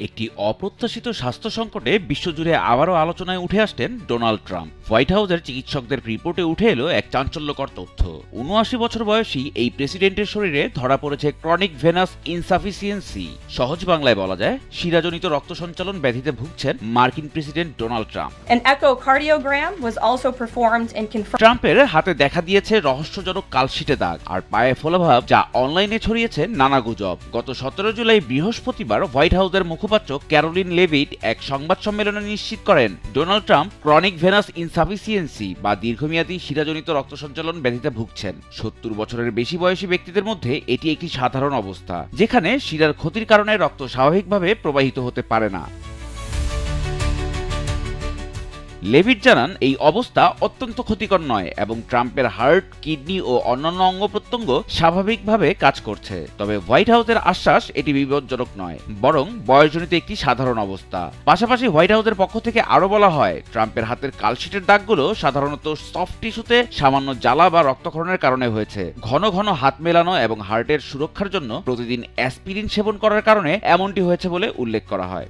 একটি অপ্রত্যাশিত স্বাস্থ্য সংকটে বিশ্বজুড়ে আবারও আলোচনায় উঠে আসতেন ডোনাল্ড ট্রাম্প। হোয়াইট হাউসের চিকিৎসকদের রিপোর্টে উঠে এলো এক চাঞ্চল্যকর তথ্য। ৭৯ বছর বয়সী এই প্রেসিডেন্টের শরীরে ধরা পড়েছে ক্রনিক ভেনাস ইনসাফিসিয়েন্সি। সহজ বাংলায় বলা যায়, শিরাজনিত রক্ত সঞ্চালন ব্যাধিতে ভুগছেন মার্কিন president Donald Trump. An echocardiogram was also performed and confirmed. ট্রাম্পের হাতে দেখা দিয়েছে রহস্যজনক কালশিটে দাগ আর পায়ে ফোলাভাব, যা অনলাইনে ছড়িয়েছে নানা গুজব। গত ১৭ জুলাই বৃহস্পতিবার হোয়াইট হাউসের মুখপাত্র ক্যারোলিন লেভিট এক সংবাদ সম্মেলনে নিশ্চিত করেন, Donald Trump chronic venous insufficiency বা দীর্ঘমেয়াদী শিরাজনিত রক্ত সঞ্চালন ব্যাধিতে ভুগছেন। ৭০ বছরের বেশি বয়সী ব্যক্তিদের মধ্যে এটি একটি সাধারণ অবস্থা, যেখানে শিরার ক্ষতির কারণে রক্ত স্বাভাবিকভাবে প্রবাহিত হতে পারে না। লেভিট জানান, এই অবস্থা অত্যন্ত ক্ষতিকর নয় এবং ট্রাম্পের হার্ট, কিডনি ও অন্যান্য অঙ্গ প্রত্যঙ্গ স্বাভাবিকভাবে কাজ করছে। তবে হোয়াইট হাউসের আশ্বাস এটি বিপজ্জনক নয়, বরং বয়সজনিত একটি সাধারণ অবস্থা। পাশাপাশি হোয়াইট হাউসের পক্ষ থেকে আরও বলা হয়, ট্রাম্পের হাতের কালশিটের দাগগুলো সাধারণত সফট টিস্যুতে সামান্য জ্বালা বা রক্তক্ষরণের কারণে হয়েছে। ঘন ঘন হাত মেলানো এবং হার্টের সুরক্ষার জন্য প্রতিদিন অ্যাসপিরিন সেবন করার কারণে এমনটি হয়েছে বলে উল্লেখ করা হয়।